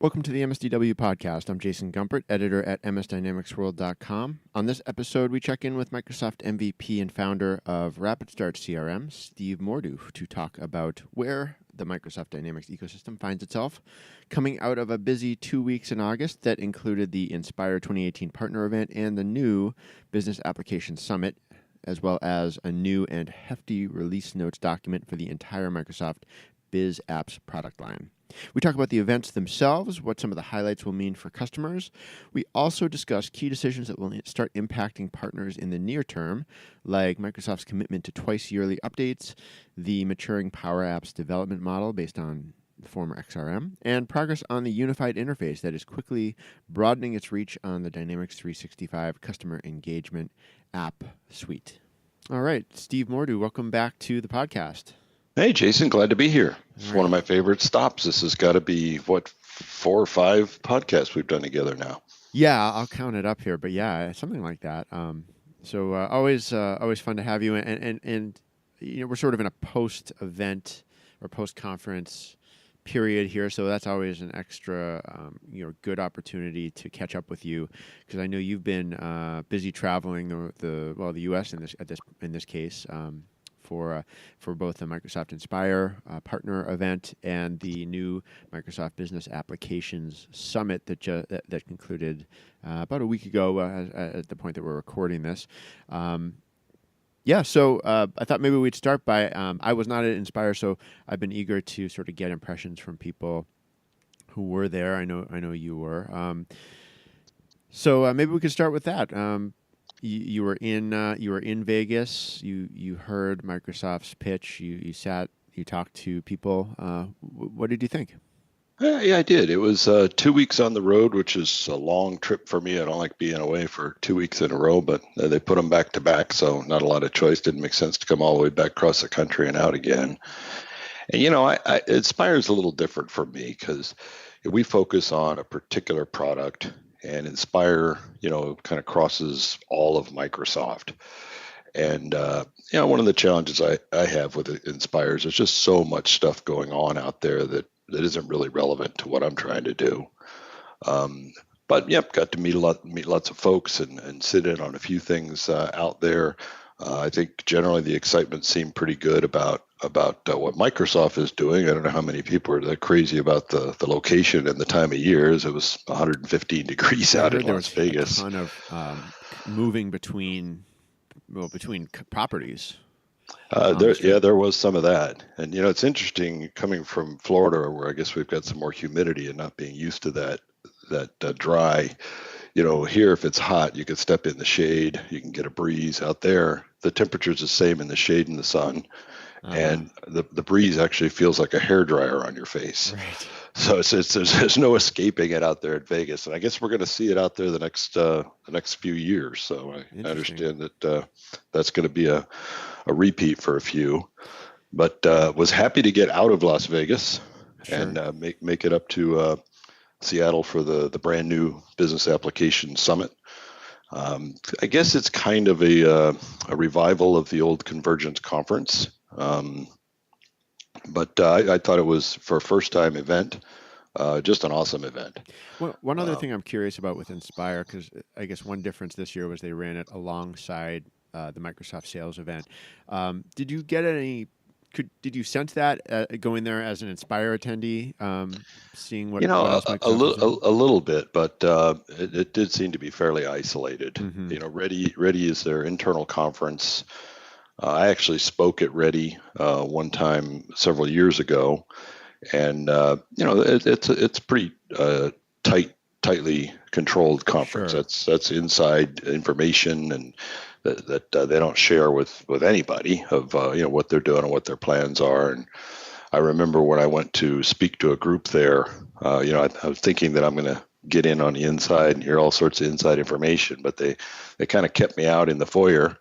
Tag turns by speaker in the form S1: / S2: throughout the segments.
S1: Welcome to the MSDW Podcast. I'm Jason Gumpert, editor at msdynamicsworld.com. On this episode, we check in with Microsoft MVP and founder of RapidStartCRM, Steve Mordue, to talk about where the Microsoft Dynamics ecosystem finds itself, coming out of a busy 2 weeks in August that included the Inspire 2018 partner event and the new Business Application Summit, as well as a new and hefty release notes document for the entire Microsoft Biz Apps product line. We talk about the events themselves, what some of the highlights will mean for customers. We also discuss key decisions that will start impacting partners in the near term, like Microsoft's commitment to twice yearly updates, the maturing PowerApps development model based on the former XRM, and progress on the unified interface that is quickly broadening its reach on the Dynamics 365 customer engagement app suite. All right, Steve Mordue, welcome back to the podcast.
S2: Hey, Jason, glad to be here. It's one of my favorite stops. This has got to be, 4 or 5 podcasts we've done together now.
S1: Yeah, I'll count it up here, but yeah, something like that. So always fun to have you, and you know, we're sort of in a post-event or post-conference period here, so that's always an extra good opportunity to catch up with you, because I know you've been busy traveling the U.S. in this case. For both the Microsoft Inspire partner event and the new Microsoft Business Applications Summit that concluded about a week ago at the point that we're recording this. So I thought maybe we'd start by, I was not at Inspire, so I've been eager to sort of get impressions from people who were there. I know you were. So maybe we could start with that. You were in Vegas. You heard Microsoft's pitch. You talked to people. What did you think?
S2: Yeah, I did. It was 2 weeks on the road, which is a long trip for me. I don't like being away for 2 weeks in a row, but they put them back to back, so not a lot of choice. Didn't make sense to come all the way back across the country and out again. And Inspire is a little different for me because we focus on a particular product. And Inspire, kind of crosses all of Microsoft. And, one of the challenges I have with Inspire is there's just so much stuff going on out there that isn't really relevant to what I'm trying to do. But got to meet lots of folks and sit in on a few things out there. I think generally the excitement seemed pretty good about what Microsoft is doing. I don't know how many people are that crazy about the location and the time of years. It was 115 degrees out in Las Vegas.
S1: A ton of moving between properties.
S2: There was some of that. And, it's interesting coming from Florida, where I guess we've got some more humidity and not being used to that dry. Here, if it's hot, you can step in the shade, you can get a breeze. Out there, the temperature's the same in the shade and the sun. And the breeze actually feels like a hairdryer on your face. Right. So there's no escaping it out there in Vegas. And I guess we're going to see it out there the next few years. So I understand that that's going to be a repeat for a few. But was happy to get out of Las Vegas and make it up to Seattle for the brand new Business Application Summit. I guess it's kind of a revival of the old Convergence conference. But I thought it was, for a first-time event, just an awesome event.
S1: Well, one other thing I'm curious about with Inspire, because I guess one difference this year was they ran it alongside the Microsoft Sales event. Did you get any? Did you sense that going there as an Inspire attendee, seeing what else
S2: a little bit, but it did seem to be fairly isolated. Mm-hmm. Ready is their internal conference. I actually spoke at Ready one time several years ago, and it's pretty tightly controlled conference. Sure. That's inside information, and that they don't share with anybody of what they're doing and what their plans are. And I remember when I went to speak to a group there, I was thinking that I'm going to get in on the inside and hear all sorts of inside information, but they kind of kept me out in the foyer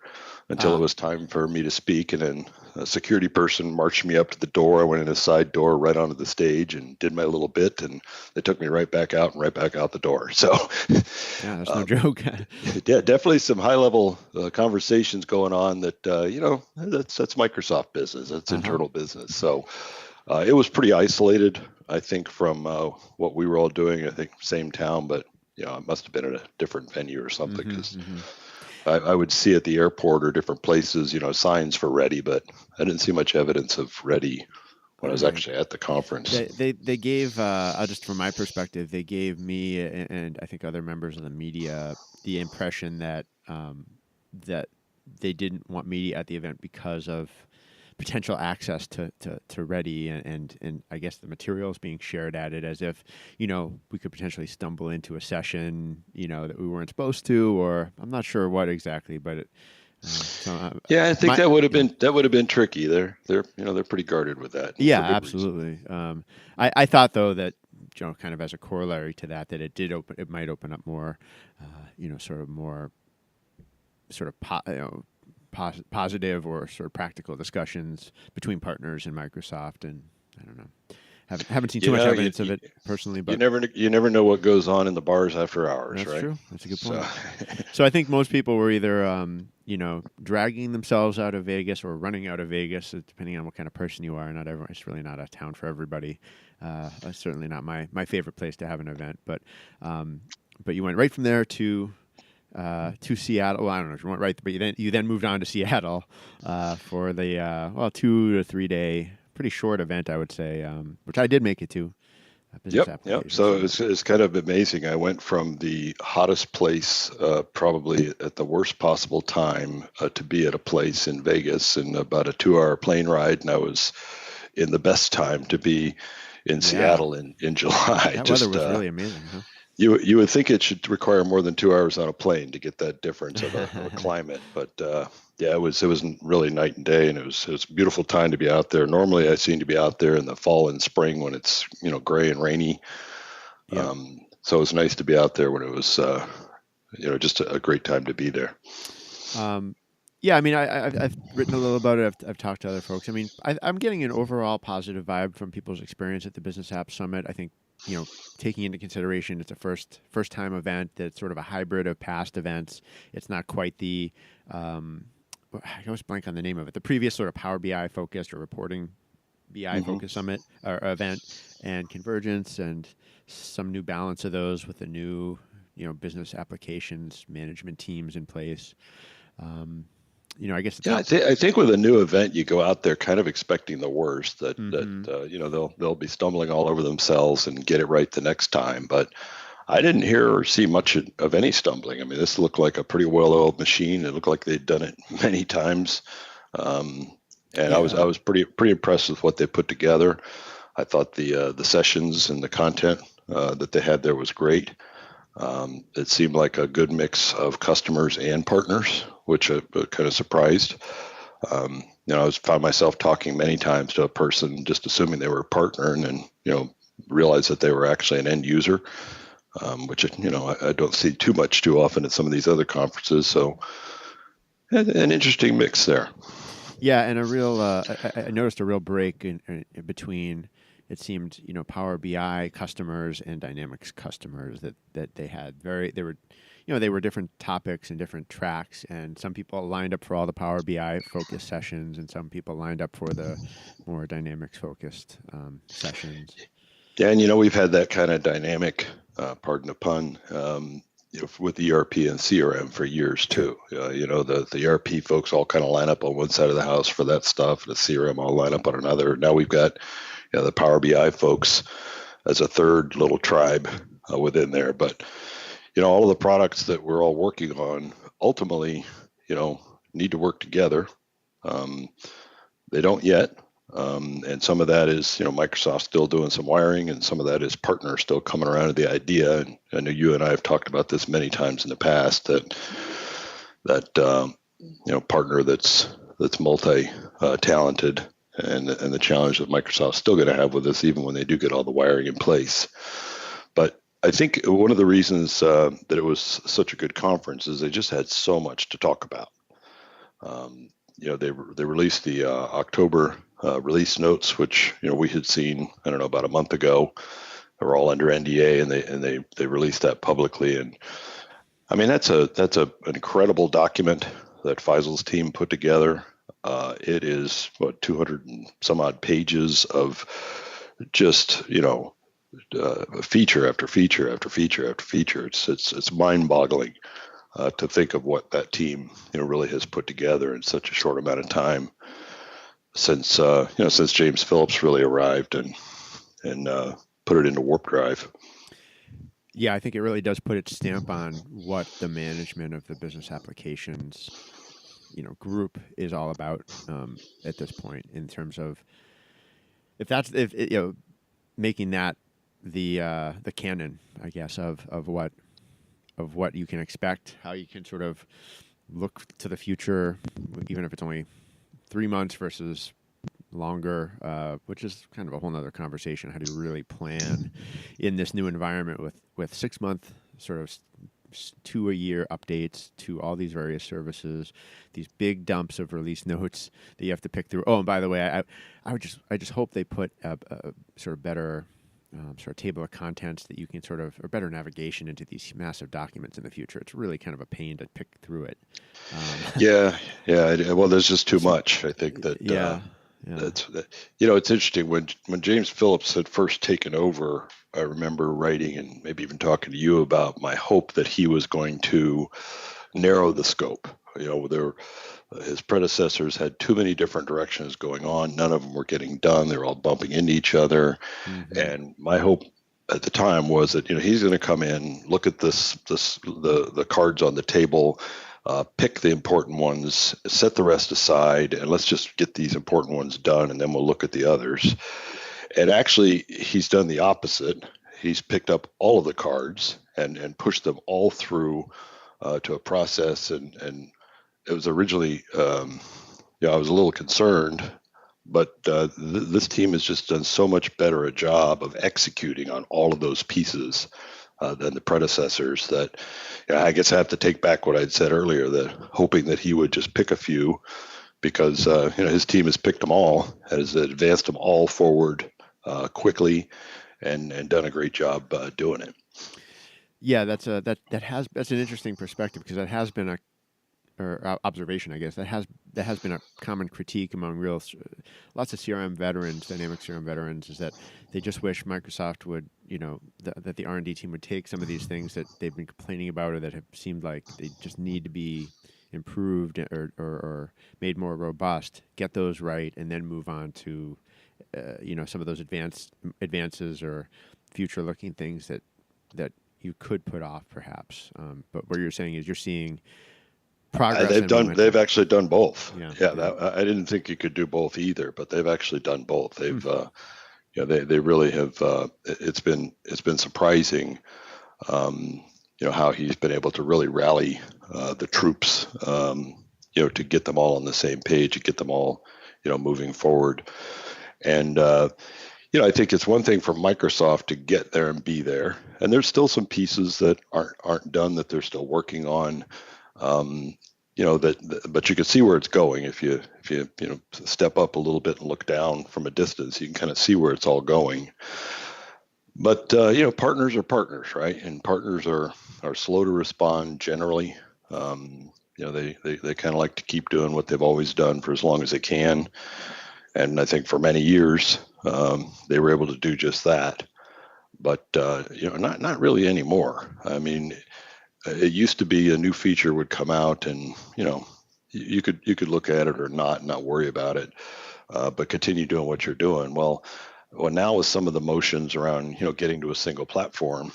S2: until it was time for me to speak. And then a security person marched me up to the door. I went in a side door right onto the stage and did my little bit, and they took me right back out the door. So
S1: yeah, that's no joke.
S2: Yeah, definitely some high level conversations going on that, that's Microsoft business. That's internal business. So It was pretty isolated, I think, from what we were all doing. I think same town, but it must have been at a different venue or something, because I would see at the airport or different places, signs for Ready, but I didn't see much evidence of Ready when I was actually at the conference.
S1: They gave, just from my perspective, they gave me and I think other members of the media the impression that that they didn't want media at the event because of potential access to Ready and I guess the materials being shared at it, as if, we could potentially stumble into a session, that we weren't supposed to, or I'm not sure what exactly, but
S2: I think that would have been tricky. They're pretty guarded with that.
S1: Yeah, absolutely. I thought though that, kind of as a corollary to that it might open up more, positive or sort of practical discussions between partners in Microsoft, and I don't know. Haven't seen too much evidence of it personally, but
S2: you never know what goes on in the bars after hours.
S1: That's
S2: right?
S1: True. That's a good point. So I think most people were either dragging themselves out of Vegas or running out of Vegas, depending on what kind of person you are. Not everyone. It's really not a town for everybody. It's certainly not my favorite place to have an event, but you went right from there to Seattle. Well, I don't know if you went right, but you then moved on to Seattle for the 2 to 3 day, pretty short event, I would say, which I did make it to.
S2: Yep. So it's kind of amazing. I went from the hottest place, probably at the worst possible time, to be at a place in Vegas in about a 2-hour plane ride, and I was in the best time to be in Seattle in July.
S1: That weather was really amazing, huh?
S2: You would think it should require more than 2 hours on a plane to get that difference of a climate, but it was really night and day, and it was a beautiful time to be out there. Normally, I seem to be out there in the fall and spring when it's gray and rainy. Yeah. So it was nice to be out there when it was just a great time to be there.
S1: Yeah, I mean, I've written a little about it. I've talked to other folks. I mean, I'm getting an overall positive vibe from people's experience at the Business App Summit. I think, taking into consideration it's a first time event that's sort of a hybrid of past events. It's not quite the I always blank on the name of it. The previous sort of Power BI focused or reporting BI focused summit or event, and Convergence, and some new balance of those with the new business applications management teams in place. I guess.
S2: I think with a new event, you go out there kind of expecting the worst, that they'll be stumbling all over themselves and get it right the next time. But I didn't hear or see much of any stumbling. I mean, this looked like a pretty well-oiled machine. It looked like they'd done it many times, I was pretty impressed with what they put together. I thought the sessions and the content that they had there was great. It seemed like a good mix of customers and partners, which I kind of surprised. I found myself talking many times to a person just assuming they were a partner, and then realized that they were actually an end user, which I don't see too often at some of these other conferences. So an interesting mix there.
S1: Yeah, and a real I noticed a real break in between. It seemed, Power BI customers and Dynamics customers that they had they were different topics and different tracks, and some people lined up for all the Power BI focused sessions, and some people lined up for the more Dynamics focused sessions.
S2: Yeah, and we've had that kind of dynamic, pardon the pun, with ERP and CRM for years too. The ERP folks all kind of line up on one side of the house for that stuff, and the CRM all line up on another. Now we've got the Power BI folks as a third little tribe within there. But, all of the products that we're all working on ultimately, need to work together. They don't yet. And some of that is, Microsoft still doing some wiring, and some of that is partners still coming around to the idea. And I know you and I have talked about this many times in the past, that partner that's multi-talented. And the challenge that Microsoft's still going to have with this, even when they do get all the wiring in place. But I think one of the reasons that it was such a good conference is they just had so much to talk about. They released the October release notes, which we had seen, I don't know, about a month ago. They were all under NDA, and they released that publicly. And I mean, that's an incredible document that Faisal's team put together. It is 200 and some odd pages of just, feature after feature after feature after feature. It's mind-boggling to think of what that team, really has put together in such a short amount of time since James Phillips really arrived and put it into warp drive.
S1: Yeah, I think it really does put its stamp on what the management of the business applications, group is all about at this point, in terms of making that the canon, I guess, of what you can expect, how you can sort of look to the future, even if it's only 3 months versus longer, which is kind of a whole nother conversation. How do you really plan in this new environment with 6 month sort of 2 a year updates to all these various services, these big dumps of release notes that you have to pick through. Oh, and by the way, I just hope they put a sort of better sort of table of contents that you can or better navigation into these massive documents in the future. It's really kind of a pain to pick through it.
S2: Yeah. Well, there's just too much. I think that.
S1: Yeah.
S2: That's it's interesting when James Phillips had first taken over. I remember writing and maybe even talking to you about my hope that he was going to narrow the scope. His predecessors had too many different directions going on. None of them were getting done. They were all bumping into each other. Mm-hmm. And my hope at the time was that he's going to come in, look at the cards on the table. Pick the important ones, set the rest aside, and let's just get these important ones done, and then we'll look at the others. And actually, he's done the opposite. He's picked up all of the cards and pushed them all through to a process. And it was originally, I was a little concerned, but this team has just done so much better a job of executing on all of those pieces than the predecessors that I guess I have to take back what I'd said earlier, that hoping that he would just pick a few, because his team has picked them all, has advanced them all forward quickly and done a great job doing it.
S1: Yeah, that's an interesting perspective, because that has been observation, I guess, that has been a common critique among lots of CRM veterans, dynamic CRM veterans, is that they just wish Microsoft would, that the R&D team would take some of these things that they've been complaining about, or that have seemed like they just need to be improved or made more robust, get those right, and then move on to, some of those advances or future-looking things that you could put off, perhaps. But what you're saying is you're seeing progress.
S2: They've actually done both.
S1: Yeah.
S2: I didn't think you could do both either, but they've actually done both. They've they really have. It's been surprising, how he's been able to really rally the troops, to get them all on the same page, to get them all, moving forward. And I think it's one thing for Microsoft to get there and be there, and there's still some pieces that aren't done that they're still working on. But you can see where it's going if you step up a little bit and look down from a distance. You can kind of see where it's all going. But partners are partners, right? And partners are slow to respond generally. They kind of like to keep doing what they've always done for as long as they can. And I think for many years they were able to do just that. But not really anymore. I mean, it used to be a new feature would come out, and you could look at it or not worry about it, but continue doing what you're doing. Well, now with some of the motions around getting to a single platform,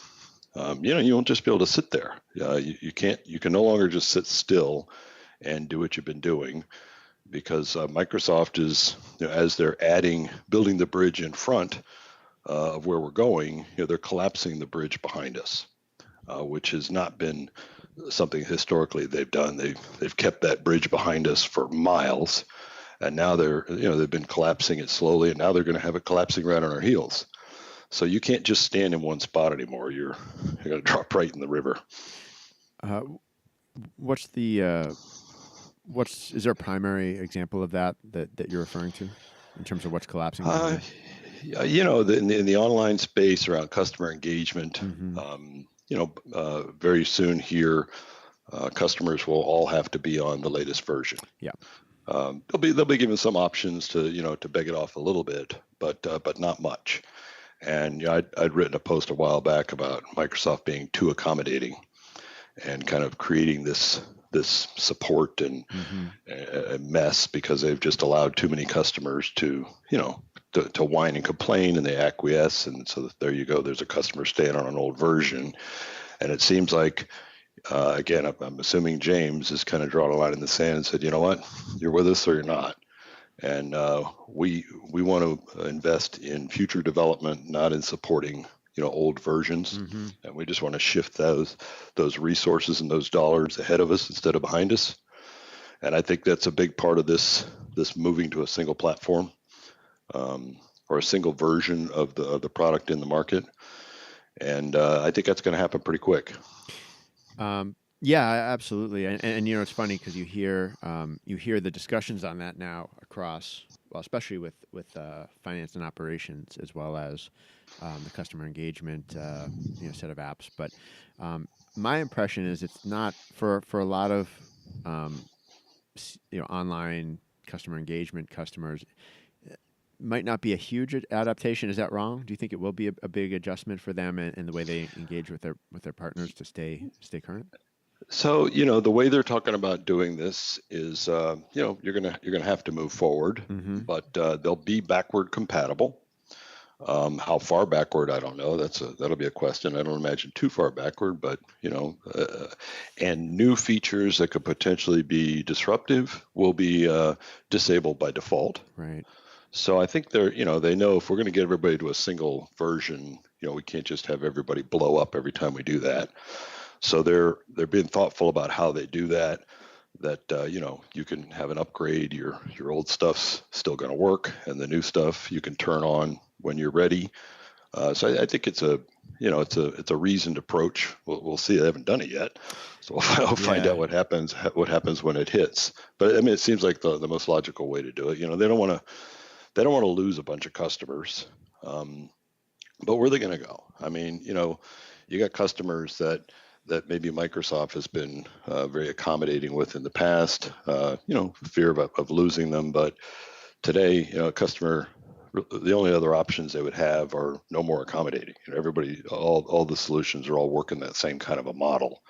S2: you won't just be able to sit there. You can't. You can no longer just sit still and do what you've been doing, because Microsoft is, as they're building the bridge in front of where we're going, they're collapsing the bridge behind us. Which has not been something historically they've done. They've kept that bridge behind us for miles, and now they've been collapsing it slowly, and now they're going to have it collapsing right on our heels. So you can't just stand in one spot anymore. You're going to drop right in the river.
S1: Is there a primary example of that you're referring to in terms of what's collapsing?
S2: In the online space around customer engagement. Mm-hmm. Very soon here, customers will all have to be on the latest version.
S1: Yeah.
S2: They'll be given some options to beg it off a little bit, but not much. And I'd written a post a while back about Microsoft being too accommodating and kind of creating this support and a mess because they've just allowed too many customers to whine and complain, and they acquiesce, and so there you go. There's a customer staying on an old version, and it seems like again, I'm assuming James has kind of drawn a line in the sand and said, you know what, you're with us or you're not. And we want to invest in future development, not in supporting old versions. And we just want to shift those resources and those dollars ahead of us instead of behind us. And I think that's a big part of this moving to a single platform or a single version of the product in the market. And I think that's going to happen pretty quick.
S1: Yeah, absolutely. And it's funny because you hear the discussions on that now across, well, especially with finance and operations, as well as the customer engagement set of apps. But my impression is it's not for a lot of online customer engagement customers. Might not be a huge adaptation. Is that wrong? Do you think it will be a big adjustment for them and the way they engage with their partners to stay current?
S2: So, the way they're talking about doing this is, you're gonna have to move forward, but they'll be backward compatible. How far backward, I don't know. That'll be a question. I don't imagine too far backward, but and new features that could potentially be disruptive will be disabled by default.
S1: Right.
S2: So I think they know if we're going to get everybody to a single version, we can't just have everybody blow up every time we do that. So they're being thoughtful about how they do that. That you can have an upgrade. Your old stuff's still going to work, and the new stuff you can turn on when you're ready. So I think it's a reasoned approach. We'll see. I haven't done it yet, so we'll find out what happens when it hits. But I mean, it seems like the most logical way to do it. They don't want to lose a bunch of customers. But where are they going to go? I mean, you got customers that maybe Microsoft has been very accommodating with in the past, fear of losing them. But today, a customer, the only other options they would have are no more accommodating. Everybody, all the solutions are all working that same kind of a model.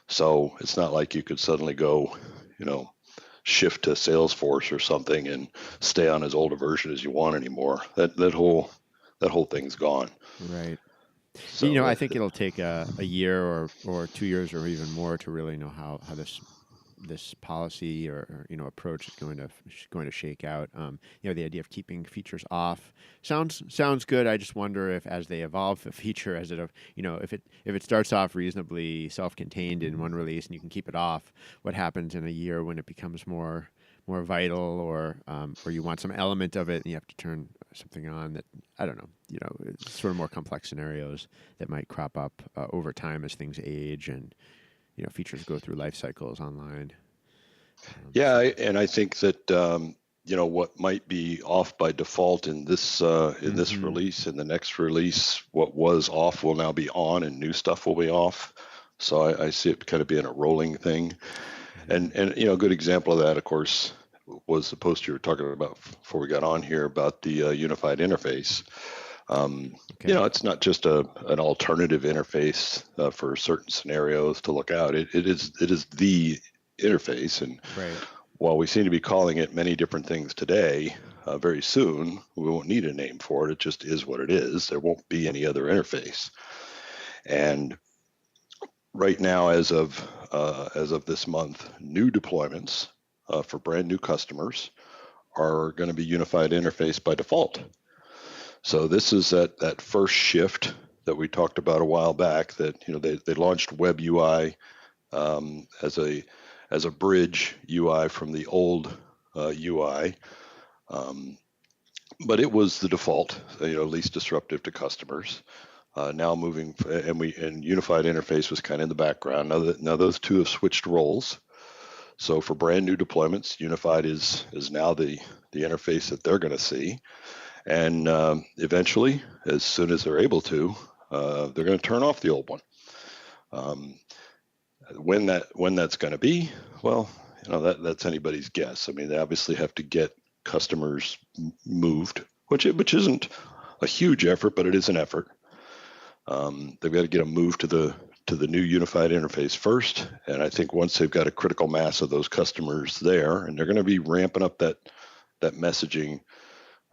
S2: So it's not like you could suddenly go, shift to Salesforce or something and stay on as old a version as you want anymore. That whole thing's gone.
S1: Right.
S2: So,
S1: I think it'll take a year or 2 years or even more to really know how this policy or approach is going to shake out. The idea of keeping features off sounds good. I just wonder if as they evolve the feature, if it starts off reasonably self-contained in one release and you can keep it off, what happens in a year when it becomes more vital or you want some element of it and you have to turn something on that, I don't know, it's sort of more complex scenarios that might crop up over time as things age and, features go through life cycles online.
S2: And I think that, what might be off by default in this this release, in the next release, what was off will now be on and new stuff will be off. So I see it kind of being a rolling thing. And a good example of that, of course, was the post you were talking about before we got on here about the unified interface. It's not just an alternative interface for certain scenarios to look out. It is the interface, and while we seem to be calling it many different things today, very soon we won't need a name for it. It just is what it is. There won't be any other interface. And right now, as of this month, new deployments for brand new customers are going to be unified interface by default. So this is that first shift that we talked about a while back. That they launched Web UI as a bridge UI from the old UI, but it was the default, least disruptive to customers. Now moving and unified interface was kind of in the background. Now those two have switched roles. So for brand new deployments, unified is now the interface that they're going to see. And eventually, as soon as they're able to, they're going to turn off the old one. When that's going to be, well, that's anybody's guess. I mean, they obviously have to get customers moved, which isn't a huge effort, but it is an effort. They've got to get them moved to the new unified interface first, and I think once they've got a critical mass of those customers there, and they're going to be ramping up that messaging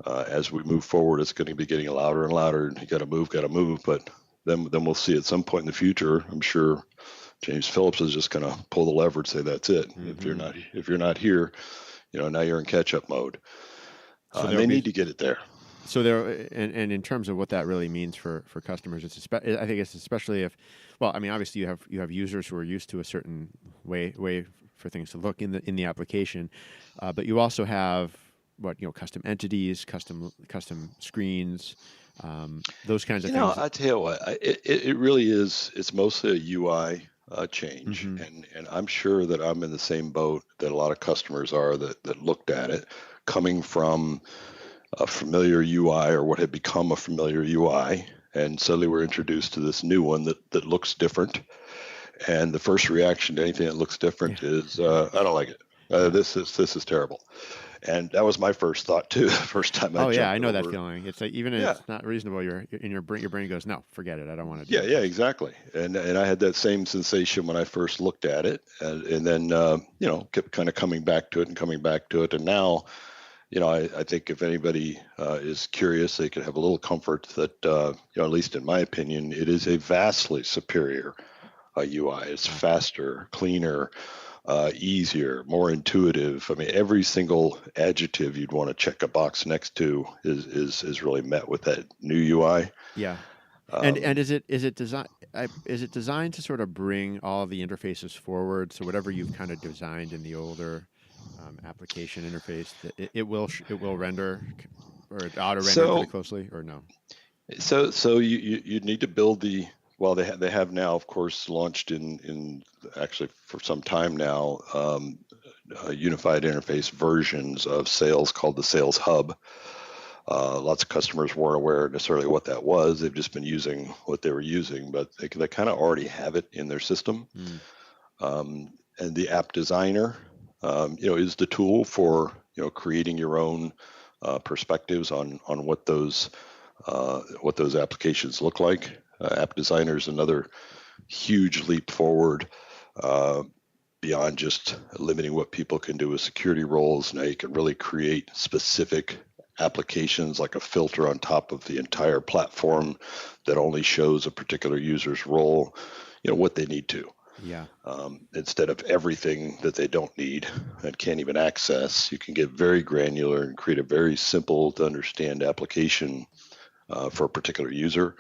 S2: as we move forward. It's going to be getting louder and louder. And you got to move. But then we'll see at some point in the future. I'm sure James Phillips is just going to pull the lever and say, "That's it. Mm-hmm. If you're not here, now you're in catch-up mode." So they need to get it there.
S1: So there, and in terms of what that really means for customers, I think it's especially if, well, I mean, obviously you have users who are used to a certain way for things to look in the application, but you also have custom entities, custom screens, those kinds of things.
S2: I tell you what, it really is. It's mostly a UI change, mm-hmm. and I'm sure that I'm in the same boat that a lot of customers are that looked at it coming from a familiar UI or what had become a familiar UI, and suddenly we're introduced to this new one that looks different. And the first reaction to anything that looks different is, I don't like it. This is terrible. And that was my first thought too. The first time
S1: I know that feeling. It's like even if it's not reasonable, your brain goes, no, forget it. I don't want to do it.
S2: Yeah, exactly. And I had that same sensation when I first looked at it, and then kept kind of coming back to it, and now. I think if anybody is curious, they could have a little comfort that, at least in my opinion, it is a vastly superior UI. It's faster, cleaner, easier, more intuitive. I mean, every single adjective you'd want to check a box next to is really met with that new UI.
S1: Yeah. And is it designed to sort of bring all the interfaces forward? So whatever you've kind of designed in the older application interface, it will render or auto render pretty closely, or no?
S2: So you need to build they have now, of course, launched in actually for some time now unified interface versions of Sales called the Sales Hub. Lots of customers weren't aware necessarily what that was. They've just been using what they were using, but they kind of already have it in their system. And the app designer is the tool for creating your own perspectives on what those applications look like. App Designer is another huge leap forward beyond just limiting what people can do with security roles. Now you can really create specific applications like a filter on top of the entire platform that only shows a particular user's role, what they need to.
S1: Yeah.
S2: Instead of everything that they don't need and can't even access, you can get very granular and create a very simple to understand application for a particular user.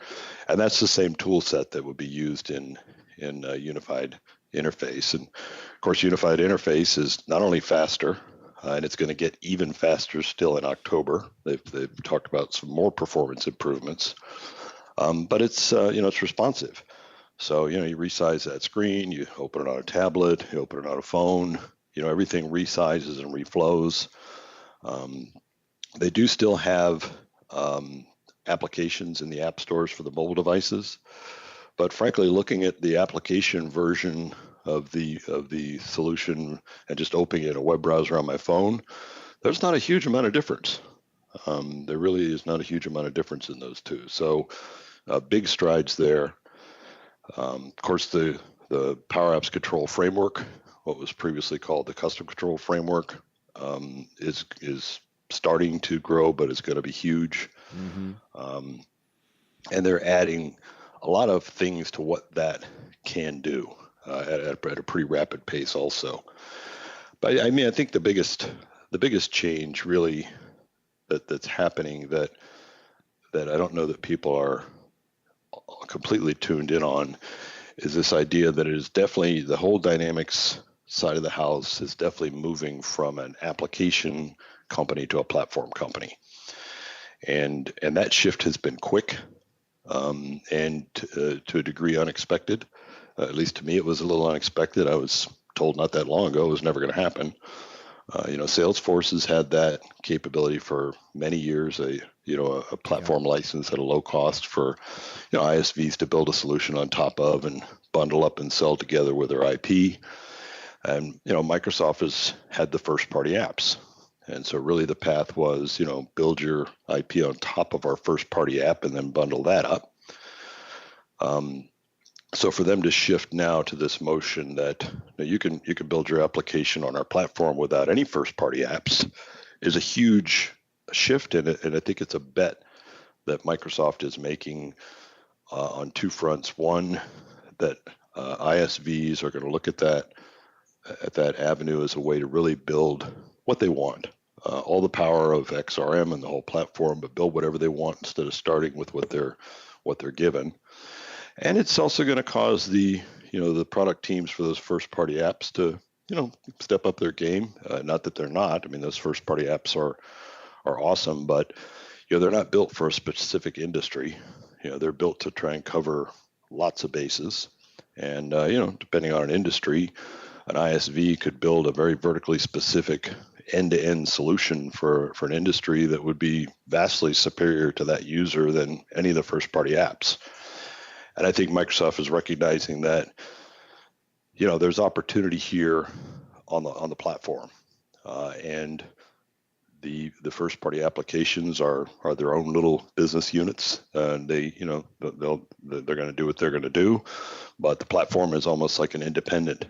S2: And that's the same tool set that would be used in Unified Interface. And of course, Unified Interface is not only faster, and it's going to get even faster still in October. They've talked about some more performance improvements, but it's responsive. So, you resize that screen, you open it on a tablet, you open it on a phone, everything resizes and reflows. They do still have applications in the app stores for the mobile devices, but frankly, looking at the application version of the solution and just opening it in a web browser on my phone, there's not a huge amount of difference. There really is not a huge amount of difference in those two. So big strides there. Of course, the PowerApps control framework, what was previously called the custom control framework, is starting to grow, but it's going to be huge. Mm-hmm. And they're adding a lot of things to what that can do at a pretty rapid pace also. But I mean, I think the biggest change really that's happening that I don't know that people are completely tuned in on is this idea that it is definitely the whole Dynamics side of the house is definitely moving from an application company to a platform company. And that shift has been quick and to a degree unexpected. At least to me, it was a little unexpected. I was told not that long ago it was never going to happen. Salesforce has had that capability for many years, a platform license at a low cost for, ISVs to build a solution on top of and bundle up and sell together with their IP. And, Microsoft has had the first party apps. And so really the path was, build your IP on top of our first party app and then bundle that up. So for them to shift now to this motion that you can build your application on our platform without any first party apps is a huge shift in it. And I think it's a bet that Microsoft is making on two fronts. One, that ISVs are going to look at that avenue as a way to really build what they want. All the power of XRM and the whole platform, but build whatever they want instead of starting with what they're given. And it's also going to cause the product teams for those first party apps to step up their game. Not that they're not. I mean, those first party apps are awesome, but they're not built for a specific industry. They're built to try and cover lots of bases. And depending on an industry, an ISV could build a very vertically specific end-to-end solution for an industry that would be vastly superior to that user than any of the first-party apps. And I think Microsoft is recognizing that, there's opportunity here on the platform, and the first-party applications are their own little business units, and they're going to do what they're going to do, but the platform is almost like an independent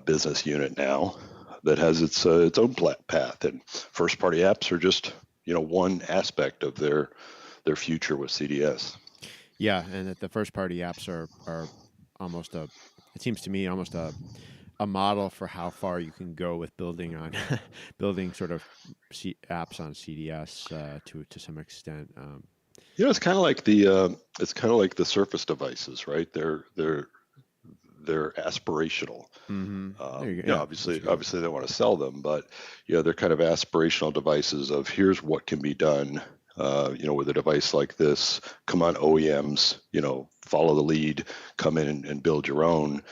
S2: business unit now that has its own path, and first-party apps are just one aspect of their future with CDS.
S1: Yeah, and that the first-party apps are almost it seems to me almost a model for how far you can go with building sort of apps on CDS to some extent.
S2: It's kind of like the Surface devices, right? They're aspirational.
S1: Mm-hmm.
S2: Obviously they want to sell them, but they're kind of aspirational devices of here's what can be done. With a device like this, come on OEMs, follow the lead, come in and build your own,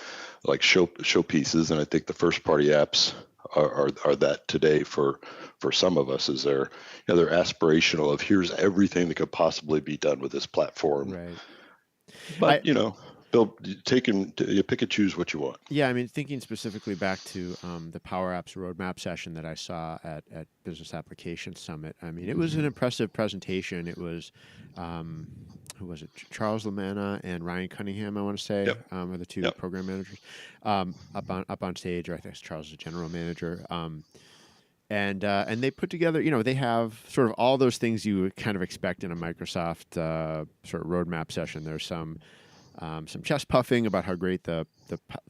S2: like show pieces. And I think the first party apps are that today for some of us, is they're aspirational of here's everything that could possibly be done with this platform.
S1: Right.
S2: But you pick and choose what you want.
S1: Yeah, I mean, thinking specifically back to the PowerApps roadmap session that I saw at Business Application Summit. I mean, it was an impressive presentation. It was, who was it? Charles Lamanna and Ryan Cunningham, I want to say, are the two program managers up on stage. Or I think Charles is the general manager. And they put together, they have sort of all those things you would kind of expect in a Microsoft sort of roadmap session. There's some chest puffing about how great the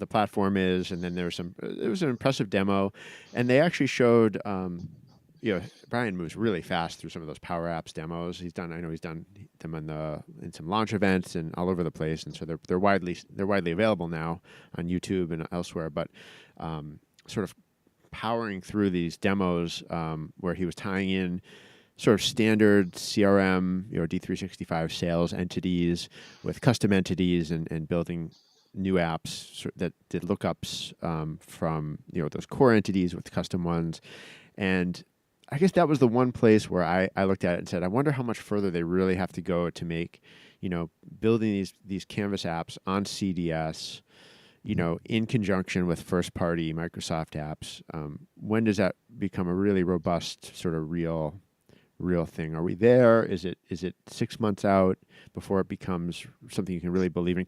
S1: platform is, and then it was an impressive demo, and they actually showed, Brian moves really fast through some of those PowerApps demos. I know he's done them in some launch events and all over the place, and so they're widely available now on YouTube and elsewhere. But sort of powering through these demos where he was tying in sort of standard CRM, D365 sales entities with custom entities and building new apps that did lookups from, those core entities with custom ones. And I guess that was the one place where I looked at it and said, I wonder how much further they really have to go to make, building these Canvas apps on CDS, in conjunction with first-party Microsoft apps. When does that become a really robust sort of real thing? Are we there? Is it 6 months out before it becomes something you can really believe in?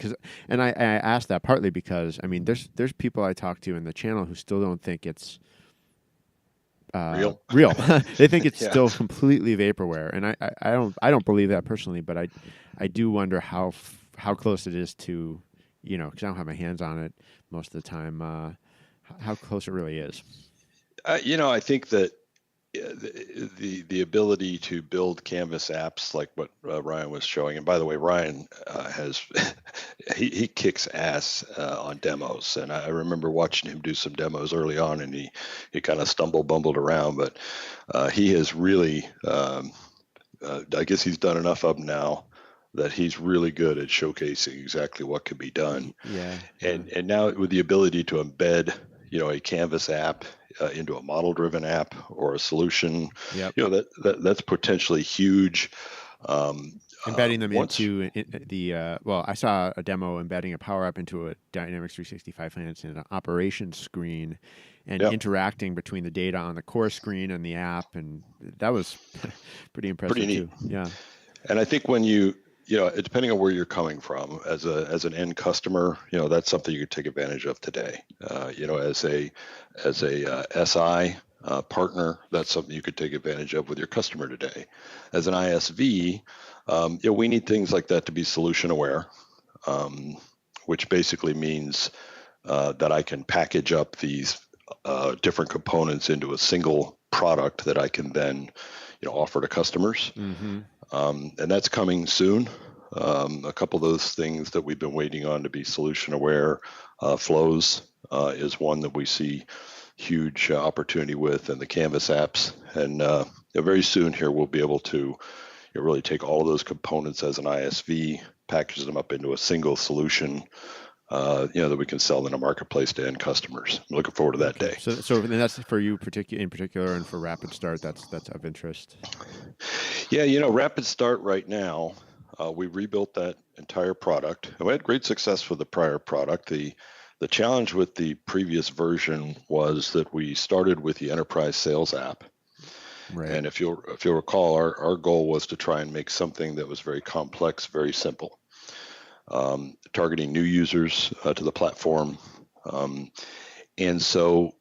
S1: And I asked that partly because I mean there's people I talk to in the channel who still don't think it's
S2: real.
S1: They think it's still completely vaporware, and I don't believe that personally, but I do wonder how close it is to because I don't have my hands on it most of the time. How close it really is.
S2: I think that the ability to build Canvas apps like what Ryan was showing, and by the way, Ryan has he kicks ass on demos, and I remember watching him do some demos early on, and he kind of bumbled around, but he has really I guess he's done enough of them now that he's really good at showcasing exactly what can be done.
S1: Yeah.
S2: And now with the ability to embed a Canvas app into a model-driven app or a solution, that's potentially huge.
S1: Embedding them
S2: Once,
S1: into well, I saw a demo embedding a Power App into a Dynamics 365 Finance and an operations screen and
S2: yep,
S1: interacting between the data on the core screen and the app. And that was pretty
S2: pretty
S1: impressive
S2: neat.
S1: too. Yeah.
S2: And I think when depending on where you're coming from as an end customer, that's something you could take advantage of today. As a SI partner, that's something you could take advantage of with your customer today. As an ISV, we need things like that to be solution aware, which basically means that I can package up these different components into a single product that I can then offer to customers.
S1: Mm-hmm.
S2: And that's coming soon. A couple of those things that we've been waiting on to be solution aware, flows is one that we see huge opportunity with, and the Canvas apps. And very soon here we'll be able to really take all of those components as an ISV, package them up into a single solution, that we can sell in a marketplace to end customers. I'm looking forward to that day.
S1: So that's for you in particular, and for Rapid Start, that's of interest.
S2: Yeah, Rapid Start right now, we rebuilt that entire product, and we had great success with the prior product. The challenge with the previous version was that we started with the enterprise sales app.
S1: Right.
S2: And if you'll recall, our goal was to try and make something that was very complex, very simple, targeting new users to the platform. And so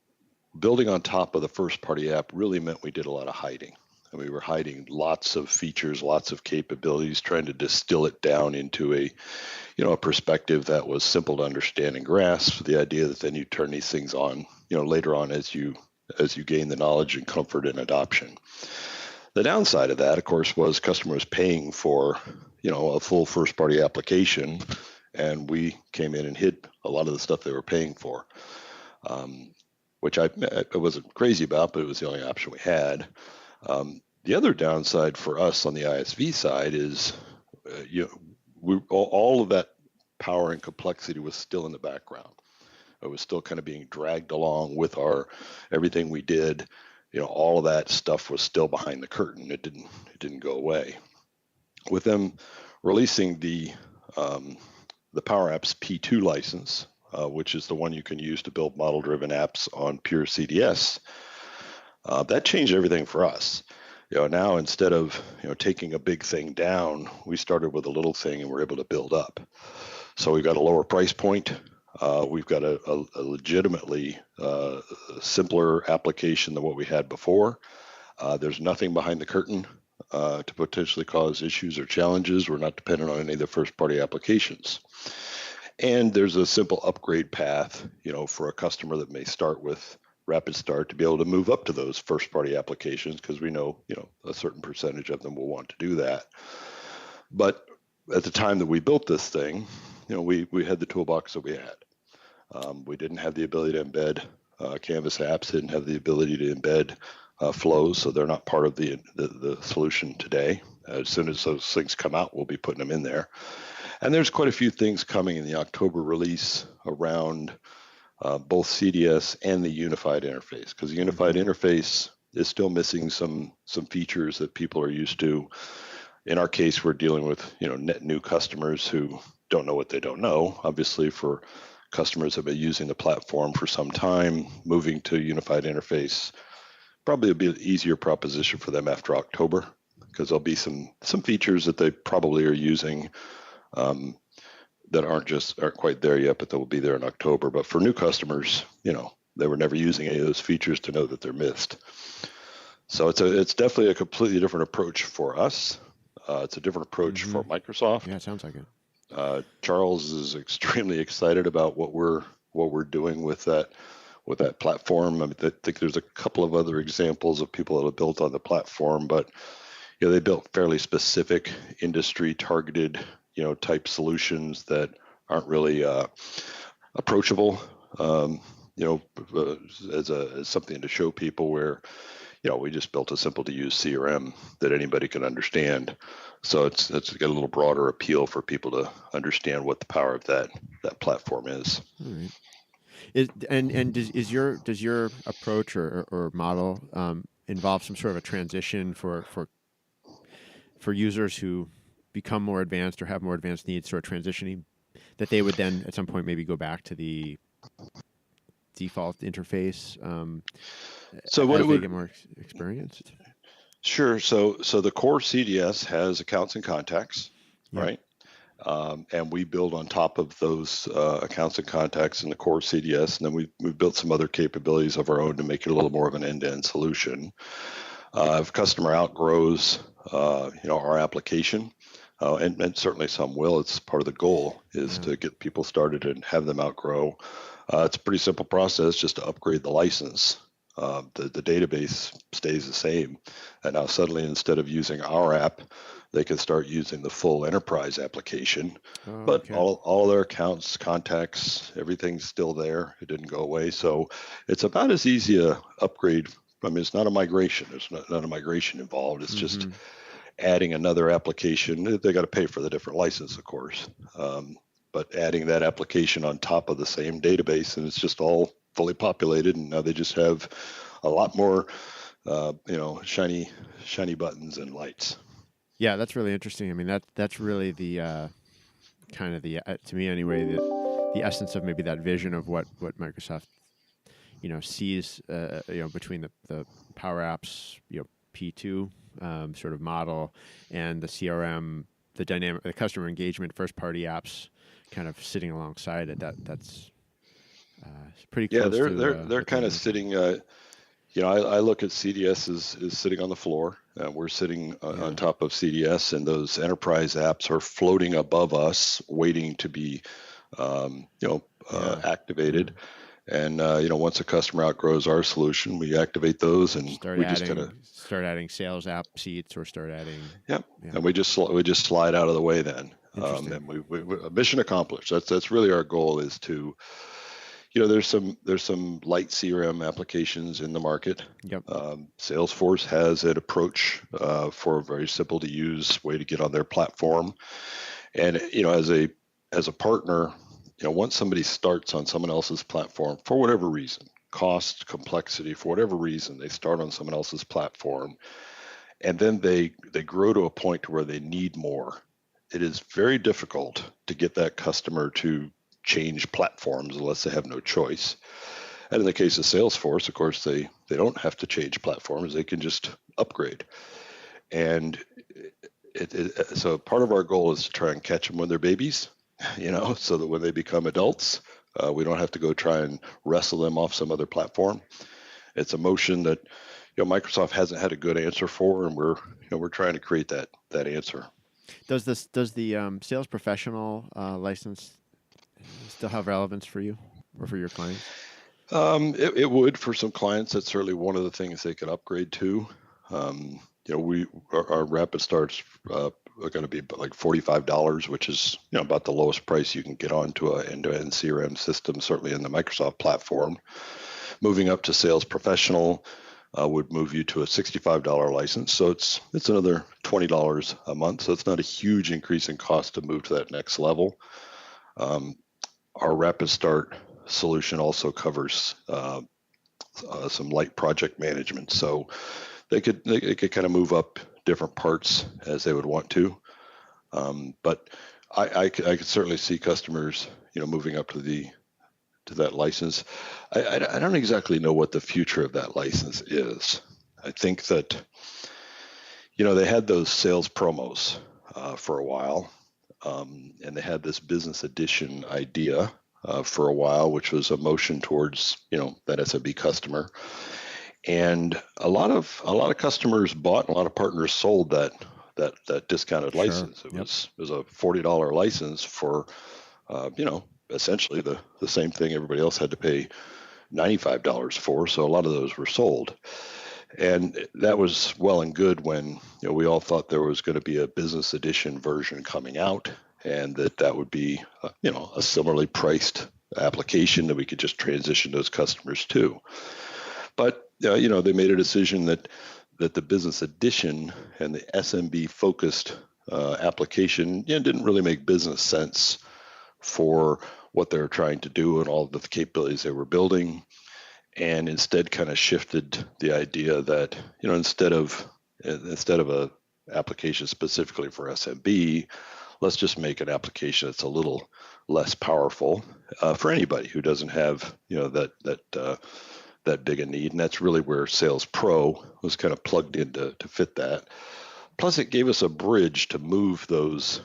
S2: building on top of the first party app really meant we did a lot of hiding. And we were hiding lots of features, lots of capabilities, trying to distill it down into a perspective that was simple to understand and grasp. The idea that then you turn these things on, later on as you gain the knowledge and comfort and adoption. The downside of that, of course, was customers paying for, a full first party application, and we came in and hid a lot of the stuff they were paying for, which I wasn't crazy about, but it was the only option we had. The other downside for us on the ISV side is, all of that power and complexity was still in the background. It was still kind of being dragged along with everything we did. All of that stuff was still behind the curtain. It didn't go away. With them releasing the PowerApps P2 license, which is the one you can use to build model-driven apps on pure CDS, that changed everything for us. Now instead of taking a big thing down, we started with a little thing and we're able to build up. So we've got a lower price point. We've got a legitimately simpler application than what we had before. There's nothing behind the curtain to potentially cause issues or challenges. We're not dependent on any of the first-party applications. And there's a simple upgrade path, for a customer that may start with Rapid Start to be able to move up to those first-party applications, because we know, a certain percentage of them will want to do that. But at the time that we built this thing, we had the toolbox that we had. We didn't have the ability to embed Canvas apps, didn't have the ability to embed flows, so they're not part of the solution today. As soon as those things come out, we'll be putting them in there. And there's quite a few things coming in the October release around both CDS and the unified interface, because the unified interface is still missing some features that people are used to. In our case, we're dealing with net new customers who don't know what they don't know. Obviously, for customers that have been using the platform for some time, moving to unified interface probably will be an easier proposition for them after October, because there'll be some features that they probably are using that aren't quite there yet, but they will be there in October. But for new customers, they were never using any of those features to know that they're missed. So it's definitely a completely different approach for us. It's a different approach for Microsoft.
S1: Yeah, it sounds like it.
S2: Charles is extremely excited about what we're doing with that platform. I think there's a couple of other examples of people that have built on the platform, but they built fairly specific industry targeted type solutions that aren't really approachable. As something to show people where we just built a simple to use CRM that anybody can understand. So it's got a little broader appeal for people to understand what the power of that platform is.
S1: All right. Does your approach or model involve some sort of a transition for users who become more advanced or have more advanced needs, sort of transitioning, that they would then at some point maybe go back to the default interface
S2: So what
S1: as
S2: it
S1: they
S2: would
S1: get more experienced?
S2: Sure. So the core CDS has accounts and contacts,
S1: Yep.
S2: right? And we build on top of those accounts and contacts in the core CDS, and then we've built some other capabilities of our own to make it a little more of an end-to-end solution. If a customer outgrows, our application, and certainly some will, it's part of the goal is to get people started and have them outgrow. It's a pretty simple process just to upgrade the license. The database stays the same, and now suddenly instead of using our app, they can start using the full enterprise application. But
S1: Okay.
S2: all their accounts, contacts, everything's still there. It didn't go away. So it's about as easy a upgrade. I mean, it's not a migration. There's not a migration involved. It's just adding another application. They got to pay for the different license, of course. But adding that application on top of the same database, and it's just all fully populated, and now they just have a lot more, shiny buttons and lights.
S1: Yeah, that's really interesting. I mean, that's really the kind of the to me anyway, the essence of maybe that vision of what Microsoft sees between the PowerApps P2 sort of model and the CRM, the customer engagement first party apps kind of sitting alongside it. That's pretty close.
S2: Yeah, they're kind of sitting. I look at CDS as sitting on the floor. We're sitting on top of CDS, and those enterprise apps are floating above us, waiting to be, activated. And once a customer outgrows our solution, we activate those, and
S1: start adding sales app seats or start adding.
S2: And we just slide out of the way then. And we mission accomplished. That's really our goal is to. There's some light CRM applications in the market.
S1: Yep.
S2: Salesforce has an approach for a very simple to use way to get on their platform. And as a partner, once somebody starts on someone else's platform for whatever reason, cost, complexity, for whatever reason, they start on someone else's platform, and then they grow to a point where they need more. It is very difficult to get that customer to change platforms unless they have no choice. And in the case of Salesforce, of course, they don't have to change platforms. They can just upgrade. And so part of our goal is to try and catch them when they're babies, so that when they become adults, we don't have to go try and wrestle them off some other platform. It's a motion that Microsoft hasn't had a good answer for, and we're trying to create that answer.
S1: Does the sales professional license still have relevance for you or for your clients?
S2: It would for some clients. That's certainly one of the things they could upgrade to. Our Rapid Starts are going to be like $45, which is about the lowest price you can get onto an end-to-end CRM system, certainly in the Microsoft platform. Moving up to Sales Professional would move you to a $65 license, so it's another $20 a month. So it's not a huge increase in cost to move to that next level. Our Rapid Start solution also covers some light project management, so they could kind of move up different parts as they would want to. But I could certainly see customers, moving up to that license. I don't exactly know what the future of that license is. I think that they had those sales promos for a while. And they had this business edition idea for a while, which was a motion towards that SMB customer. And a lot of customers bought, and a lot of partners sold that discounted license. It was a $40 license for essentially the same thing everybody else had to pay $95 for. So a lot of those were sold. And that was well and good when we all thought there was going to be a business edition version coming out, and that would be a similarly priced application that we could just transition those customers to. But they made a decision that the business edition and the SMB focused application didn't really make business sense for what they were trying to do and all of the capabilities they were building. And instead kind of shifted the idea that instead of a application specifically for SMB. Let's just make an application that's a little less powerful for anybody who doesn't have, that big a need. And that's really where Sales Pro was kind of plugged in to fit that. Plus, it gave us a bridge to move those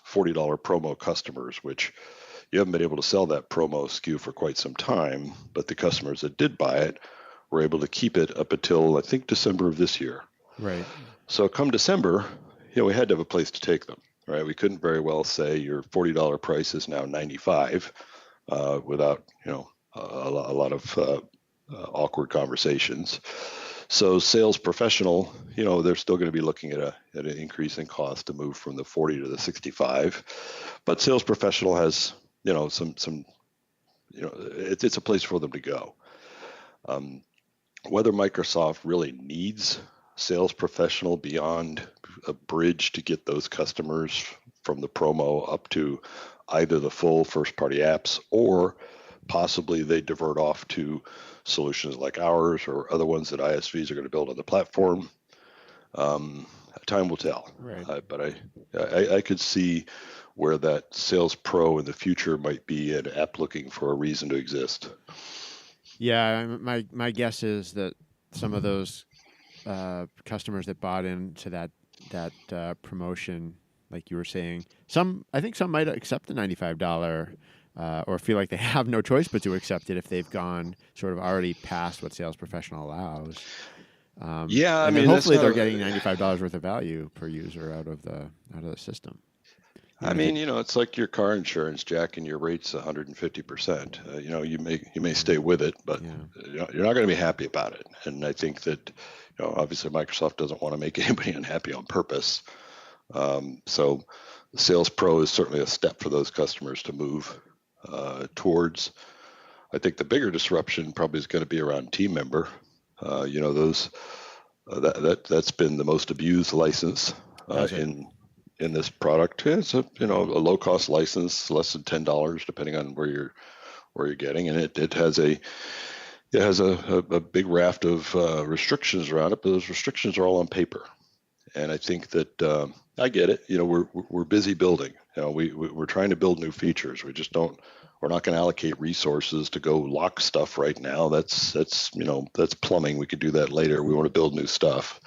S2: $40 promo customers, which you haven't been able to sell that promo SKU for quite some time, but the customers that did buy it were able to keep it up until, I think, December of this year.
S1: Right. So
S2: come December, we had to have a place to take them, right? We couldn't very well say your $40 price is now $95 without, a lot of awkward conversations. So Sales Professional, they're still going to be looking at an increase in cost to move from the 40 to the 65, but Sales Professional has, it's a place for them to go. Whether Microsoft really needs Sales Professional beyond a bridge to get those customers from the promo up to either the full first-party apps, or possibly they divert off to solutions like ours or other ones that ISVs are going to build on the platform. Time will tell.
S1: Right.
S2: But I could see where that Sales Pro in the future might be an app looking for a reason to exist.
S1: Yeah, my guess is that some of those customers that bought into that promotion, like you were saying, I think some might accept the $95 or feel like they have no choice but to accept it if they've gone sort of already past what Sales Professional allows.
S2: I
S1: mean,
S2: mean,
S1: hopefully they're getting $95 worth of value per user out of the system.
S2: I mean, it's like your car insurance, jacking your rates 150%. You may stay with it, but you're not going to be happy about it. And I think that, obviously Microsoft doesn't want to make anybody unhappy on purpose. So Sales Pro is certainly a step for those customers to move towards. I think the bigger disruption probably is going to be around team member. That's been the most abused license in this product. It's a low cost license, less than $10, depending on where you're getting, and it has a big raft of restrictions around it, but those restrictions are all on paper. And I think that I get it. We're busy building. We're trying to build new features. We're not going to allocate resources to go lock stuff right now. That's plumbing. We could do that later. We want to build new stuff.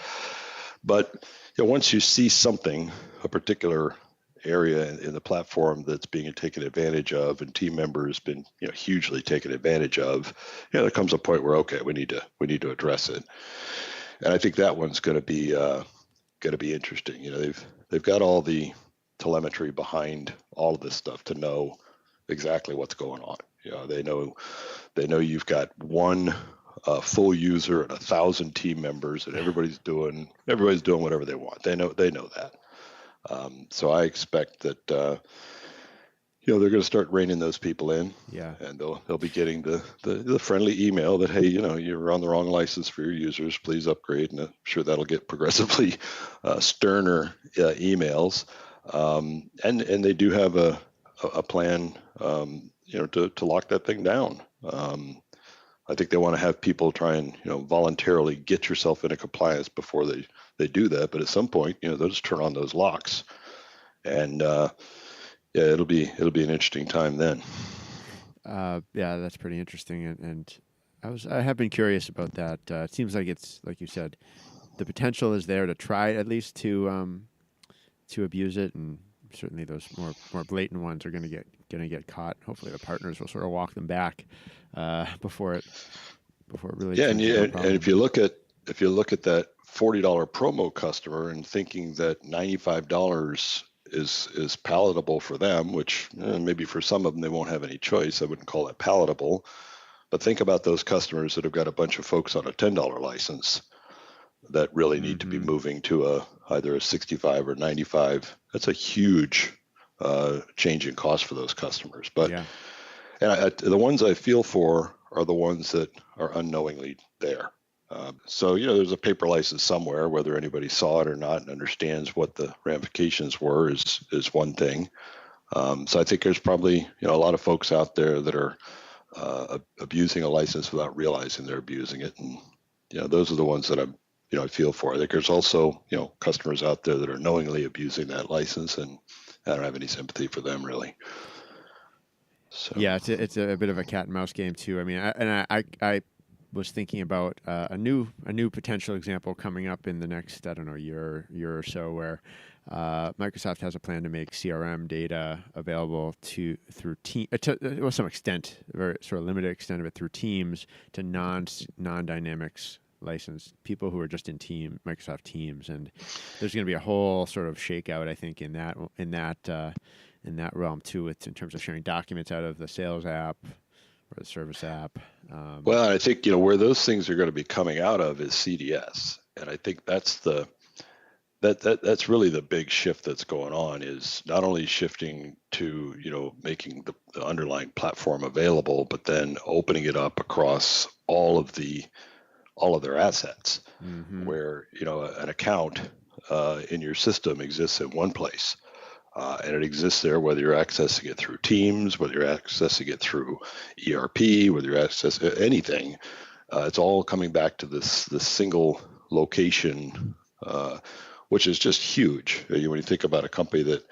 S2: But once you see something, a particular area in the platform that's being taken advantage of, and team members been hugely taken advantage of, there comes a point where we need to address it. And I think that one's going to be interesting. They've got all the telemetry behind all of this stuff to know exactly what's going on. They know you've got one full user and 1,000 team members, and everybody's doing whatever they want. They know that. So I expect that they're going to start reining those people in.
S1: Yeah.
S2: And they'll be getting the friendly email that, hey, you're on the wrong license for your users. Please upgrade. And I'm sure that'll get progressively sterner emails. And they do have a plan, to lock that thing down. I think they want to have people try and voluntarily get yourself into compliance before they do that. But at some point, they'll just turn on those locks, and it'll be an interesting time then.
S1: That's pretty interesting, and I have been curious about that. It seems like it's like you said, the potential is there to try at least to abuse it, and certainly those more blatant ones are going to get caught. Hopefully, the partners will sort of walk them back before it really.
S2: Yeah, and if you look at that $40 promo customer and thinking that $95 is palatable for them, which maybe for some of them they won't have any choice. I wouldn't call it palatable, but think about those customers that have got a bunch of folks on a $10 license that really need to be moving to either a 65 or 95. That's a huge change in cost for those customers. But and the ones I feel for are the ones that are unknowingly there. So there's a paper license somewhere. Whether anybody saw it or not and understands what the ramifications were is one thing. So I think there's probably a lot of folks out there that are abusing a license without realizing they're abusing it, and those are the ones that I'm I feel for. I think there's also, customers out there that are knowingly abusing that license, and I don't have any sympathy for them really. So
S1: yeah, it's a bit of a cat and mouse game too. I mean, I was thinking about a new potential example coming up in the next, I don't know, year or so, where Microsoft has a plan to make CRM data available through to some extent, very sort of limited extent of it, through Teams to non-Dynamics licensed people who are just in Microsoft Teams, and there's going to be a whole sort of shakeout, I think, in that realm too, in terms of sharing documents out of the Sales app or the Service app.
S2: Well, I think where those things are going to be coming out of is CDS, and I think that's really the big shift that's going on, is not only shifting to making the underlying platform available, but then opening it up across all of their assets, where an account in your system exists in one place. And it exists there whether you're accessing it through Teams, whether you're accessing it through ERP, whether you're accessing anything. It's all coming back to this single location, which is just huge. When you think about a company that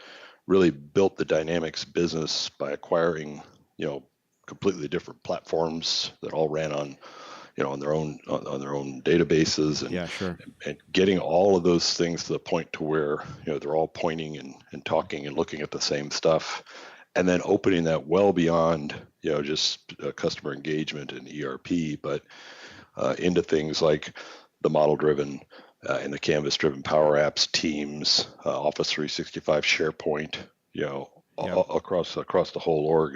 S2: really built the Dynamics business by acquiring, completely different platforms that all ran on their own databases, and
S1: yeah, sure.
S2: and getting all of those things to the point to where they're all pointing and talking and looking at the same stuff, and then opening that well beyond just customer engagement and ERP, but into things like the model driven and the canvas driven PowerApps, Teams, Office 365, SharePoint, across the whole org.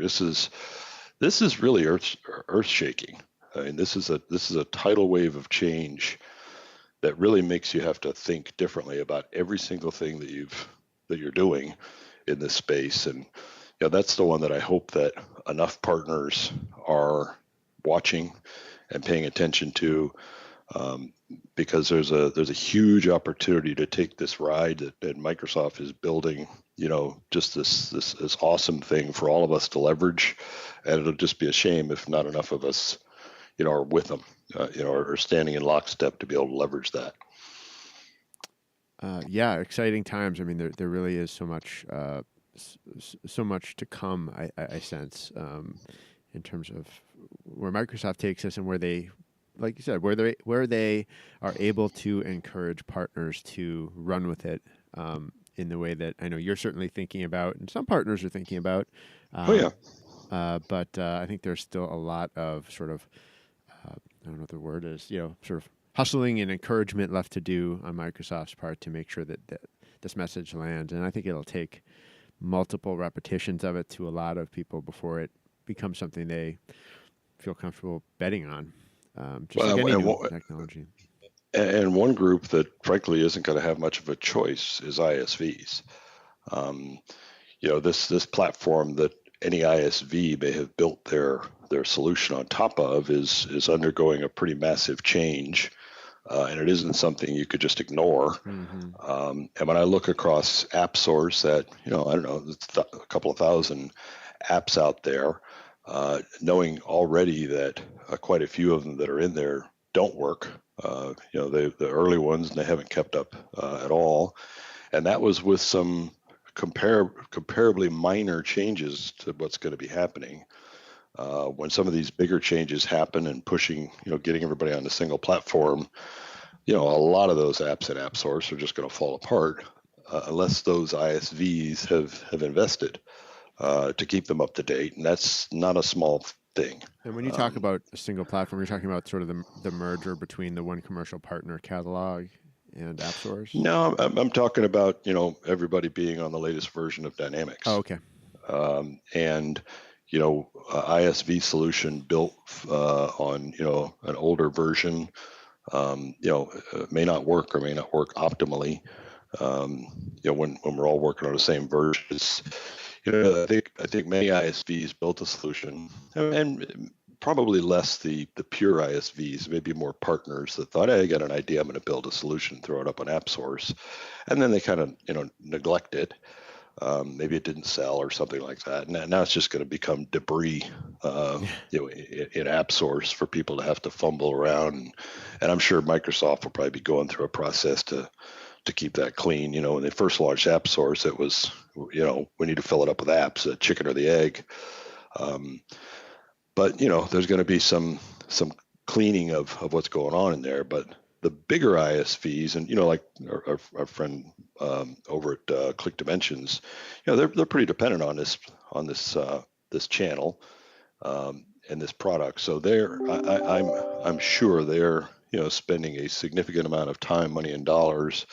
S2: This is really earth shaking. I mean, this is a tidal wave of change that really makes you have to think differently about every single thing that you're doing in this space. And that's the one that I hope that enough partners are watching and paying attention to, because there's a huge opportunity to take this ride that Microsoft is building. Just this awesome thing for all of us to leverage, and it'll just be a shame if not enough of us are with them, or standing in lockstep to be able to leverage that.
S1: Yeah, exciting times. I mean, there really is so much to come. I sense in terms of where Microsoft takes us, and where they, like you said, where they are able to encourage partners to run with it in the way that I know you're certainly thinking about, and some partners are thinking about. But I think there's still a lot of sort of I don't know what the word is, sort of hustling and encouragement left to do on Microsoft's part to make sure that this message lands. And I think it'll take multiple repetitions of it to a lot of people before it becomes something they feel comfortable betting on, just like any new technology.
S2: And one group that frankly isn't going to have much of a choice is ISVs. This platform that any ISV may have built their solution on top of is undergoing a pretty massive change, and it isn't something you could just ignore. And when I look across AppSource, that I don't know, it's a couple of thousand apps out there, knowing already that quite a few of them that are in there don't work. The early ones, and they haven't kept up at all, and that was with some comparably minor changes to what's going to be happening. When some of these bigger changes happen and pushing, getting everybody on a single platform, a lot of those apps in AppSource are just going to fall apart unless those ISVs have invested to keep them up to date, and that's not a small thing.
S1: And when you talk about a single platform, you're talking about sort of the merger between the one commercial partner catalog and AppSource?
S2: No, I'm talking about everybody being on the latest version of Dynamics.
S1: Oh, okay.
S2: And ISV solution built on an older version, may not work or may not work optimally. When we're all working on the same versions, I think many ISVs built a solution, and probably less the pure ISVs, maybe more partners that thought, hey, I got an idea, I'm going to build a solution, throw it up on AppSource, and then they kind of neglect it. Maybe it didn't sell or something like that. And now it's just going to become debris in App Source for people to have to fumble around. And I'm sure Microsoft will probably be going through a process to keep that clean. When they first launched App Source, it was, we need to fill it up with apps, the chicken or the egg. But there's going to be some cleaning of what's going on in there. But the bigger ISVs, and like our friend over at Click Dimensions, they're pretty dependent on this channel and this product. So I'm sure they're spending a significant amount of time, money, and dollars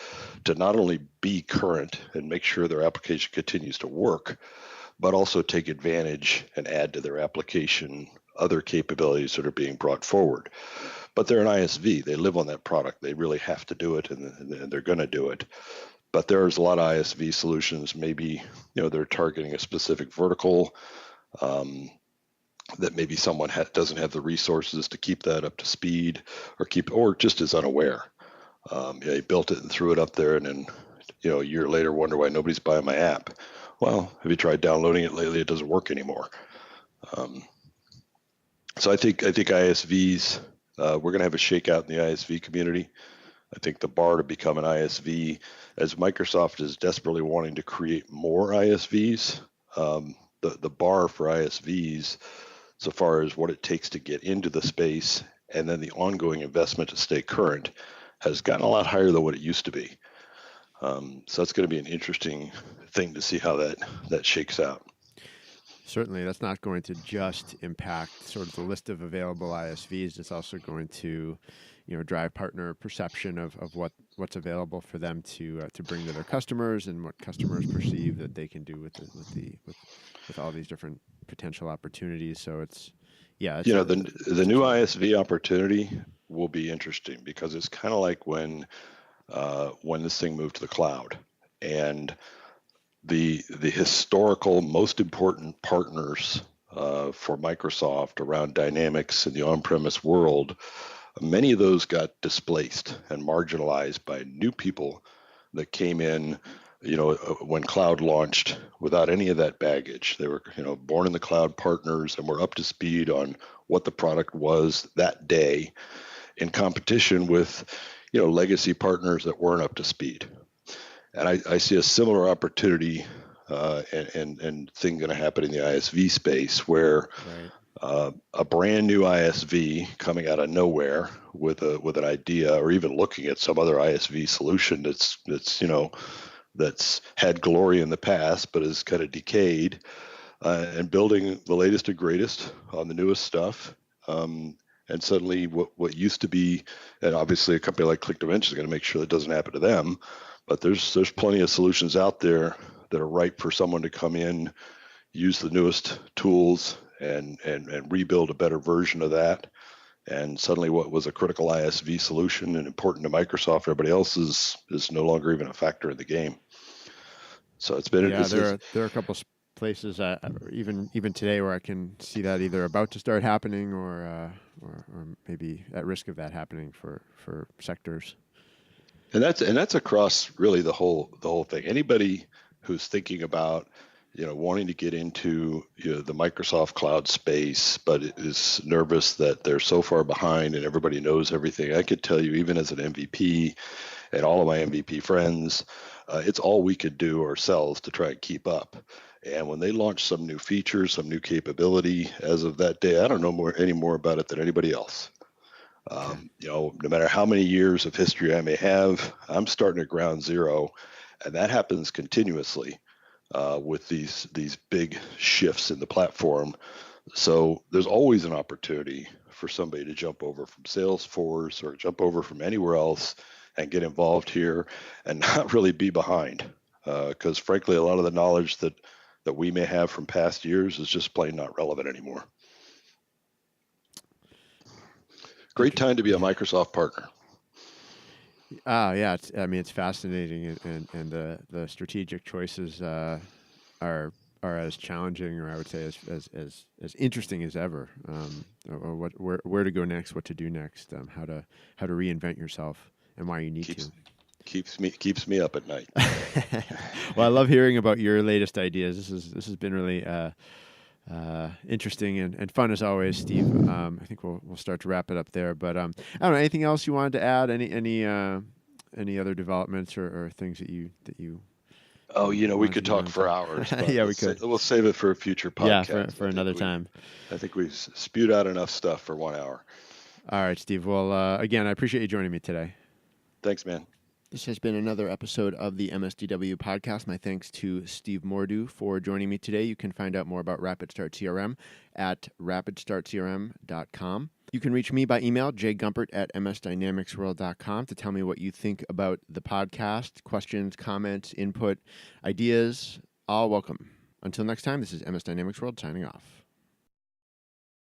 S2: to not only be current and make sure their application continues to work, but also take advantage and add to their application other capabilities that are being brought forward. But they're an ISV. They live on that product. They really have to do it, and they're going to do it. But there's a lot of ISV solutions. Maybe they're targeting a specific vertical that maybe someone doesn't have the resources to keep that up to speed, or just is unaware. They built it and threw it up there, and then a year later wonder why nobody's buying my app. Well, have you tried downloading it lately? It doesn't work anymore. So I think ISVs, we're going to have a shakeout in the ISV community. I think the bar to become an ISV, as Microsoft is desperately wanting to create more ISVs, the bar for ISVs, so far as what it takes to get into the space and then the ongoing investment to stay current, has gotten a lot higher than what it used to be. So that's going to be an interesting thing to see how that shakes out.
S1: Certainly, that's not going to just impact sort of the list of available ISVs. It's also going to, drive partner perception of what's available for them to bring to their customers, and what customers perceive that they can do with all these different potential opportunities. So it's
S2: the new ISV opportunity will be interesting, because it's kind of like when this thing moved to the cloud, and the historical most important partners for Microsoft around Dynamics in the on-premise world, many of those got displaced and marginalized by new people that came in, when cloud launched, without any of that baggage. They were, born in the cloud partners and were up to speed on what the product was that day, in competition with, legacy partners that weren't up to speed. And I see a similar opportunity and thing going to happen in the ISV space, where a brand new ISV coming out of nowhere with an idea, or even looking at some other ISV solution that's had glory in the past but is kind of decayed, and building the latest and greatest on the newest stuff. And suddenly what used to be, and obviously a company like Click Dimensions is going to make sure that doesn't happen to them, but there's plenty of solutions out there that are ripe for someone to come in, use the newest tools, and rebuild a better version of that. And suddenly what was a critical ISV solution and important to Microsoft, everybody else is no longer even a factor in the game. So it's been
S1: there are a couple places even today where I can see that either about to start happening or maybe at risk of that happening for sectors.
S2: And that's across really the whole thing. Anybody who's thinking about wanting to get into the Microsoft cloud space, but is nervous that they're so far behind and everybody knows everything. I could tell you, even as an MVP and all of my MVP friends, it's all we could do ourselves to try and keep up. And when they launch some new features, some new capability, as of that day, I don't know any more about it than anybody else. No matter how many years of history I may have, I'm starting at ground zero, and that happens continuously with these big shifts in the platform. So there's always an opportunity for somebody to jump over from Salesforce or jump over from anywhere else and get involved here and not really be behind. Because frankly, a lot of the knowledge that we may have from past years is just plain not relevant anymore. Great time to be a Microsoft partner.
S1: Yeah, it's fascinating, and the strategic choices are as challenging, or I would say as interesting as ever. Or where to go next, what to do next, how to reinvent yourself, and why you need to.
S2: Keeps me up at night.
S1: Well, I love hearing about your latest ideas. This has been really interesting and fun as always, Steve. I think we'll start to wrap it up there. But I don't know, anything else you wanted to add? Any other developments or things that you
S2: Oh, we
S1: wanted
S2: could
S1: to
S2: talk
S1: know?
S2: for hours. But
S1: Yeah, we could.
S2: We'll save it for a future podcast.
S1: Yeah, for another time.
S2: I think we've spewed out enough stuff for 1 hour.
S1: All right, Steve. Well, again, I appreciate you joining me today.
S2: Thanks, man.
S1: This has been another episode of the MSDW Podcast. My thanks to Steve Mordue for joining me today. You can find out more about RapidStartCRM at RapidStartCRM.com. You can reach me by email, jgumpert@msdynamicsworld.com, to tell me what you think about the podcast. Questions, comments, input, ideas, all welcome. Until next time, this is MS Dynamics World signing off.